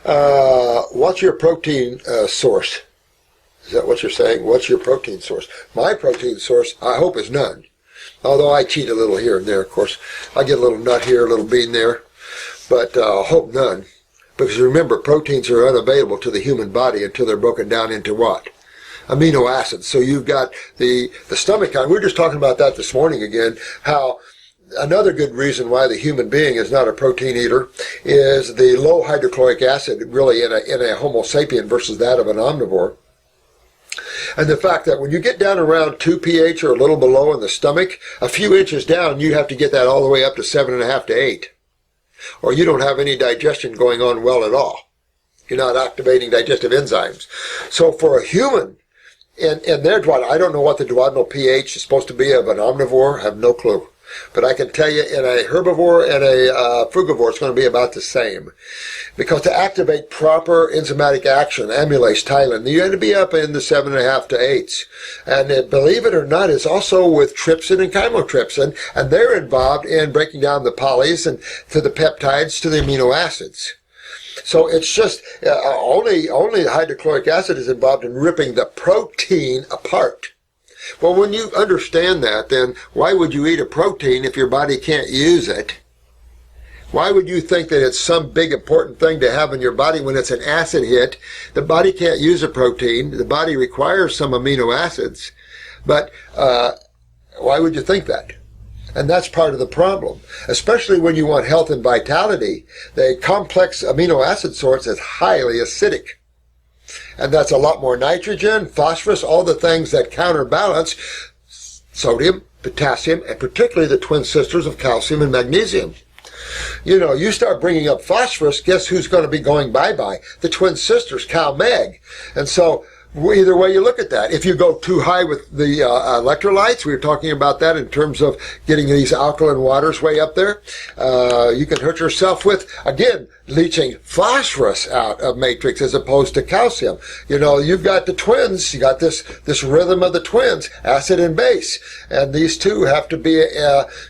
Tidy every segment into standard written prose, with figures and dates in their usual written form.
What's your protein source? Is that what you're saying? What's your protein source? My protein source, I hope, is none. Although I cheat a little here and there, of course. I get a little nut here, a little bean there. But I hope none. Because remember, proteins are unavailable to the human body until they're broken down into what? Amino acids. So you've got the stomach kind. We were just talking about that this morning again, how another good reason why the human being is not a protein eater is the low hydrochloric acid really in a Homo sapien versus that of an omnivore. And the fact that when you get down around 2 pH or a little below in the stomach, a few inches down, you have to get that all the way up to 7.5 to 8. Or you don't have any digestion going on well at all. You're not activating digestive enzymes. So for a human, and their duodenal, I don't know what the duodenal pH is supposed to be of an omnivore, I have no clue. But I can tell you in a herbivore and a frugivore, it's going to be about the same. Because to activate proper enzymatic action, amylase, tylan, you have to be up in the 7.5 to 8s. And believe it or not, it's also with trypsin and chymotrypsin, and they're involved in breaking down the polys and to the peptides to the amino acids. So it's just only the hydrochloric acid is involved in ripping the protein apart. Well, when you understand that, then why would you eat a protein if your body can't use it? Why would you think that it's some big important thing to have in your body when it's an acid hit? The body can't use a protein. The body requires some amino acids. But why would you think that? And that's part of the problem, especially when you want health and vitality. The complex amino acid source is highly acidic. And that's a lot more nitrogen, phosphorus, all the things that counterbalance sodium, potassium, and particularly the twin sisters of calcium and magnesium. You know, you start bringing up phosphorus, guess who's going to be going bye-bye? The twin sisters, Cal Mag. And so either way you look at that. If you go too high with the electrolytes, we were talking about that in terms of getting these alkaline waters way up there, you can hurt yourself with, again, leaching phosphorus out of matrix as opposed to calcium. You know, you've got the twins, you got this rhythm of the twins, acid and base, and these two have to be,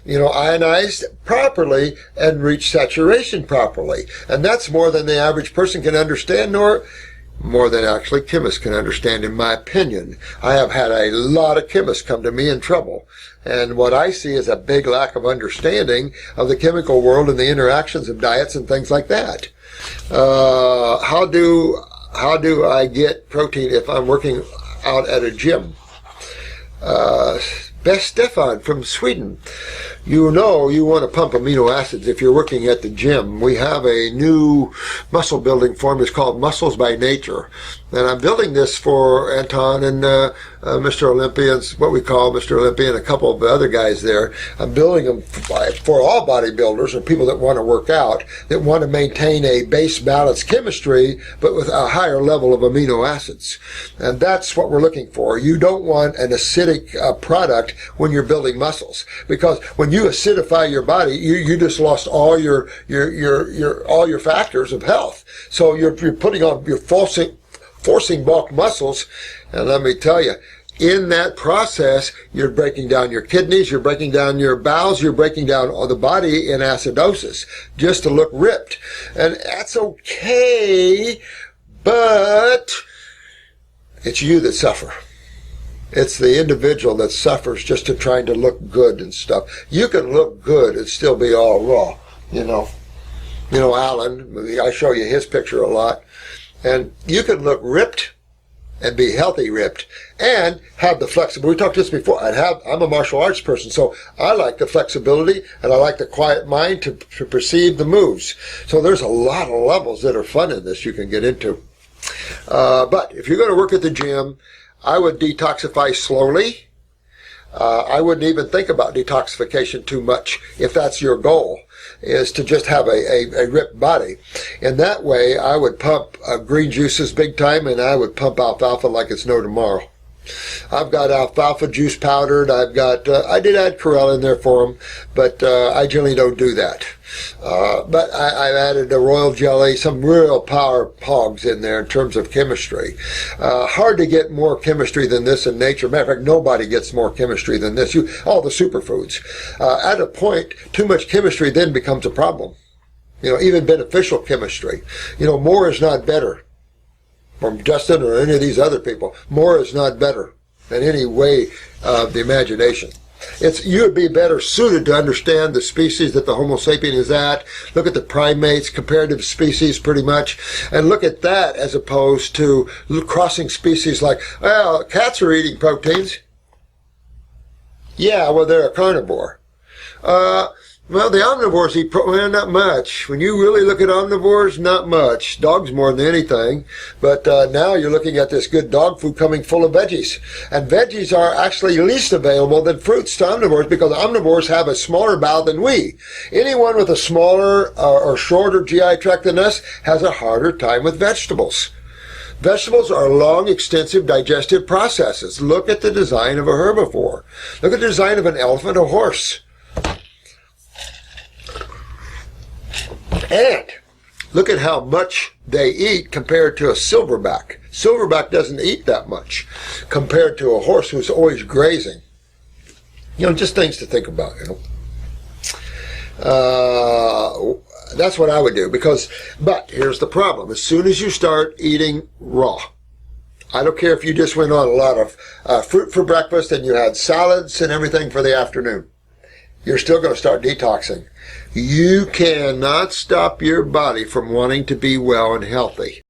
ionized properly and reach saturation properly. And that's more than the average person can understand, nor more than actually chemists can understand, in my opinion. I have had a lot of chemists come to me in trouble, and what I see is a big lack of understanding of the chemical world and the interactions of diets and things like that. How do I get protein if I'm working out at a gym? Best Stefan from Sweden. You know you want to pump amino acids if you're working at the gym. We have a new muscle building form. It's called Muscles by Nature. And I'm building this for Anton and Mr. Olympia, what we call Mr. Olympia, and a couple of other guys there. I'm building them for all bodybuilders and people that want to work out, that want to maintain a base balanced chemistry, but with a higher level of amino acids. And that's what we're looking for. You don't want an acidic product when you're building muscles, because when you acidify your body, you just lost all your factors of health. So you're putting on, you're forcing bulk muscles, and let me tell you, in that process, you're breaking down your kidneys, you're breaking down your bowels, you're breaking down all the body in acidosis just to look ripped. And that's okay, but it's you that suffer. It's the individual that suffers just to trying to look good and stuff. You can look good and still be all raw, you know. You know, Alan, I show you his picture a lot. And you can look ripped and be healthy ripped and have the flexibility. We talked this before. I'm a martial arts person, so I like the flexibility and I like the quiet mind to perceive the moves. So there's a lot of levels that are fun in this you can get into. But if you're going to work at the gym, I would detoxify slowly. I wouldn't even think about detoxification too much if that's your goal, is to just have a ripped body. In that way, I would pump green juices big time, and I would pump alfalfa like it's no tomorrow. I've got alfalfa juice powdered. I did add chlorella in there for them, but I generally don't do that. But I've added a royal jelly, some real power hogs in there in terms of chemistry. Hard to get more chemistry than this in nature. Matter of fact, nobody gets more chemistry than this. All the superfoods. At a point, too much chemistry then becomes a problem. You know, even beneficial chemistry. You know, more is not better. From Justin or any of these other people, more is not better in any way of the imagination. You would be better suited to understand the species that the Homo sapien is at, look at the primates, comparative species pretty much, and look at that as opposed to crossing species like, well, cats are eating proteins. Yeah, well, they're a carnivore. Well, the omnivores eat protein, not much. When you really look at omnivores, not much. Dogs more than anything. But now you're looking at this good dog food coming full of veggies. And veggies are actually least available than fruits to omnivores because omnivores have a smaller bowel than we. Anyone with a smaller or shorter GI tract than us has a harder time with vegetables. Vegetables are long, extensive digestive processes. Look at the design of a herbivore. Look at the design of an elephant or horse. And look at how much they eat compared to a silverback. Silverback doesn't eat that much compared to a horse who's always grazing. You know, just things to think about, you know. That's what I would do but here's the problem. As soon as you start eating raw, I don't care if you just went on a lot of fruit for breakfast and you had salads and everything for the afternoon, you're still going to start detoxing. You cannot stop your body from wanting to be well and healthy.